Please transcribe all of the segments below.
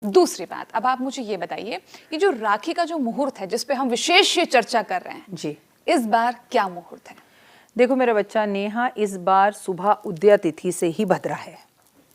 दूसरी बात, अब आप मुझे ये बताइए कि जो राखी का जो मुहूर्त है जिस पे हम विशेष ये चर्चा कर रहे हैं जी, इस बार क्या मुहूर्त है? देखो मेरा बच्चा नेहा, इस बार सुबह उदय तिथि से ही भद्रा है,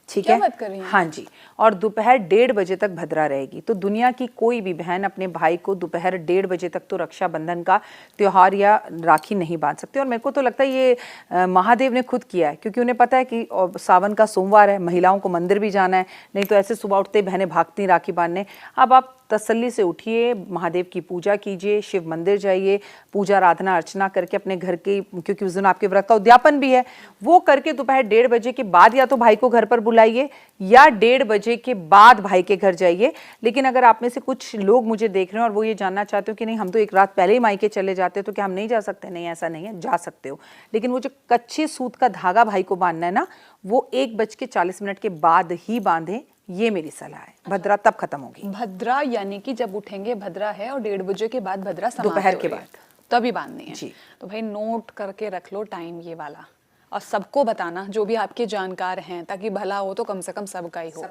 ठीक क्या है? बात कर रही हैं? हाँ जी, और दोपहर 1:30 बजे तक भद्रा रहेगी। तो दुनिया की कोई भी बहन अपने भाई को दोपहर 1:30 बजे तक तो रक्षाबंधन का त्योहार या राखी नहीं बांध सकती। और मेरे को तो लगता है ये महादेव ने खुद किया है, क्योंकि उन्हें पता है कि सावन का सोमवार है, महिलाओं को मंदिर भी जाना है, नहीं तो ऐसे सुबह उठते बहनें भागती राखी बांधने। अब आप तसल्ली से उठिए, महादेव की पूजा कीजिए, शिव मंदिर जाइए, पूजा आराधना अर्चना करके अपने घर की, क्योंकि उस दिन आपके व्रत का उद्यापन भी है, वो करके दोपहर 1:30 बजे के बाद या तो भाई को घर पर बुलाइए या 1:30 बजे के बाद भाई के घर जाइए। लेकिन अगर आप में से कुछ लोग मुझे देख रहे हैं और वो ये जानना चाहते हो कि नहीं हम तो एक रात पहले ही मायके चले जाते हैं, तो क्या हम नहीं जा सकते? नहीं, ऐसा नहीं है, जा सकते हो। लेकिन वो जो कच्चे सूत का धागा भाई को बांधना है ना, वो 1:40 के बाद ही बांधें, ये मेरी सलाह है। भद्रा तब खत्म होगी। भद्रा यानी कि जब उठेंगे भद्रा है और 1:30 बजे के बाद भद्रा समाप्त दोपहर के हो रही है, बाद तभी बांधनी है जी। तो भाई नोट करके रख लो टाइम ये वाला, और सबको बताना जो भी आपके जानकार हैं, ताकि भला हो तो कम से कम सबका ही हो।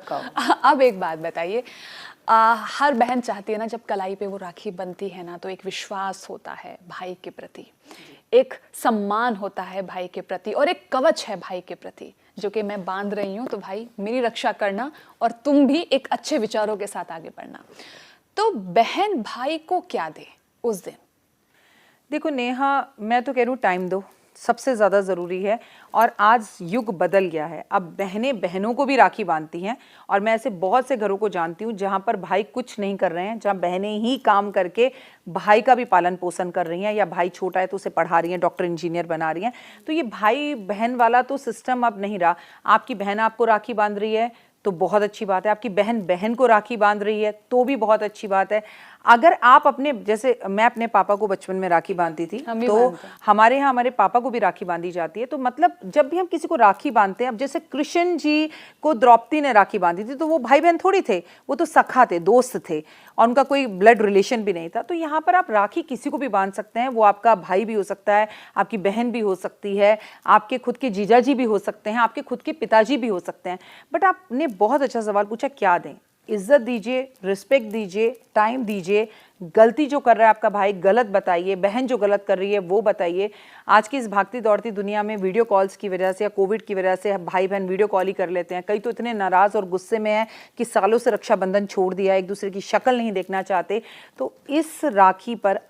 अब एक बात बताइए, हर बहन चाहती है ना जब कलाई पे वो राखी बनती है ना, तो एक विश्वास होता है भाई के प्रति, एक सम्मान होता है भाई के प्रति, और एक कवच है भाई के प्रति जो कि मैं बांध रही हूँ, तो भाई मेरी रक्षा करना और तुम भी एक अच्छे विचारों के साथ आगे बढ़ना। तो बहन भाई को क्या दे उस दिन? देखो नेहा, मैं तो कह रही हूँ टाइम दो, सबसे ज़्यादा ज़रूरी है। और आज युग बदल गया है, अब बहनें बहनों को भी राखी बांधती हैं। और मैं ऐसे बहुत से घरों को जानती हूँ जहाँ पर भाई कुछ नहीं कर रहे हैं, जहाँ बहनें ही काम करके भाई का भी पालन पोषण कर रही हैं, या भाई छोटा है तो उसे पढ़ा रही हैं, डॉक्टर इंजीनियर बना रही हैं। तो ये भाई बहन वाला तो सिस्टम अब नहीं रहा। आपकी बहन आपको राखी बांध रही है तो बहुत अच्छी बात है, आपकी बहन बहन को राखी बांध रही है तो भी बहुत अच्छी बात है। अगर आप अपने, जैसे मैं अपने पापा को बचपन में राखी बांधती थी, तो हमारे यहाँ हमारे पापा को भी राखी बांधी जाती है। तो मतलब जब भी हम किसी को राखी बांधते हैं, अब जैसे कृष्ण जी को द्रौपदी ने राखी बांधी थी, तो वो भाई बहन थोड़ी थे, वो तो सखा थे, दोस्त थे, और उनका कोई ब्लड रिलेशन भी नहीं था। तो यहाँ पर आप राखी किसी को भी बांध सकते हैं, वो आपका भाई भी हो सकता है, आपकी बहन भी हो सकती है, आपके खुद के जीजा जी भी हो सकते हैं, आपके खुद के पिताजी भी हो सकते हैं। बट आपने बहुत अच्छा सवाल पूछा, क्या दें? इज्जत दीजिए, रिस्पेक्ट दीजिए, टाइम दीजिए। गलती जो कर रहा है आपका भाई, गलत बताइए, बहन जो गलत कर रही है वो बताइए। आज की इस भागती दौड़ती दुनिया में वीडियो कॉल्स की वजह से या कोविड की वजह से भाई बहन वीडियो कॉल ही कर लेते हैं। कई तो इतने नाराज़ और गुस्से में हैं कि सालों से रक्षाबंधन छोड़ दिया, एक दूसरे की शक्ल नहीं देखना चाहते। तो इस राखी पर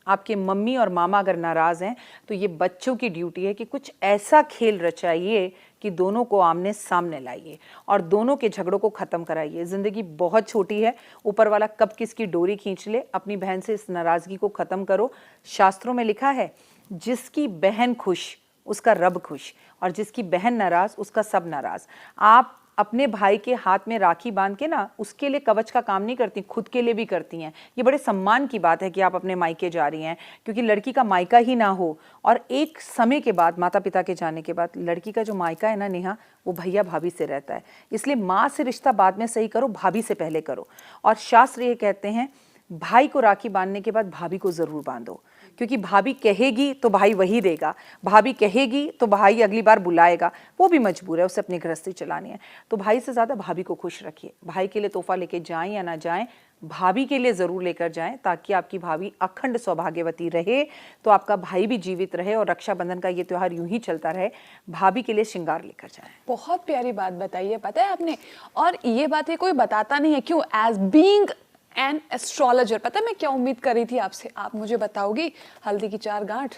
आपके मम्मी और मामा अगर नाराज़ हैं, तो ये बच्चों की ड्यूटी है कि कुछ ऐसा खेल रचाइए कि दोनों को आमने सामने लाइए और दोनों के झगड़ों को ख़त्म कराइए। ज़िंदगी बहुत छोटी है, ऊपर वाला कब किसकी डोरी खींच ले, अपनी बहन से इस नाराज़गी को ख़त्म करो। शास्त्रों में लिखा है, जिसकी बहन खुश उसका रब खुश, और जिसकी बहन नाराज़ उसका सब नाराज़। आप अपने भाई के हाथ में राखी बांध के ना उसके लिए कवच का काम नहीं करती, खुद के लिए भी करती हैं। ये बड़े सम्मान की बात है कि आप अपने मायके जा रही हैं, क्योंकि लड़की का मायका ही ना हो, और एक समय के बाद, माता पिता के जाने के बाद, लड़की का जो मायका है ना नेहा, वो भैया भाभी से रहता है। इसलिए माँ से रिश्ता बाद में सही करो, भाभी से पहले करो। और शास्त्र ये कहते हैं, भाई को राखी बांधने के बाद भाभी को ज़रूर बांधो, क्योंकि भाभी कहेगी तो भाई वही देगा, भाभी कहेगी तो भाई अगली बार बुलाएगा, वो भी मजबूर है, उसे अपनी गृहस्थी चलानी है। तो भाई से ज़्यादा भाभी को खुश रखिए। भाई के लिए तोहफा लेके जाएं या ना जाएं, भाभी के लिए ज़रूर लेकर जाएं, ताकि आपकी भाभी अखंड सौभाग्यवती रहे, तो आपका भाई भी जीवित रहे और रक्षाबंधन का ये त्यौहार यूं ही चलता रहे। भाभी के लिए श्रृंगार लेकर जाएं। बहुत प्यारी बात बताई है, पता है आपने। और ये बात कोई बताता नहीं है, क्यों? एज बीइंग एन एस्ट्रोलॉजर, पता है मैं क्या उम्मीद कर रही थी आपसे? आप मुझे बताओगी हल्दी की 4 गांठ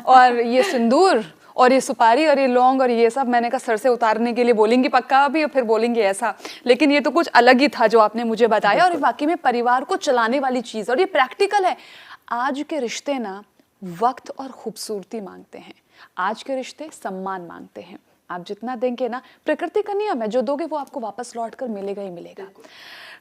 और ये सिंदूर और ये सुपारी और ये लौंग और ये सब, मैंने कहा सर से उतारने के लिए बोलेंगी पक्का अभी, और फिर बोलेंगे ऐसा। लेकिन ये तो कुछ अलग ही था जो आपने मुझे बताया, और वाकई में परिवार को चलाने वाली चीज़, और ये प्रैक्टिकल है। आज के रिश्ते ना वक्त और खूबसूरती मांगते हैं, आज के रिश्ते सम्मान मांगते हैं। आप जितना देंगे ना, प्रकृति का नियम है, जो दोगे वो आपको वापस लौट कर मिलेगा ही मिलेगा।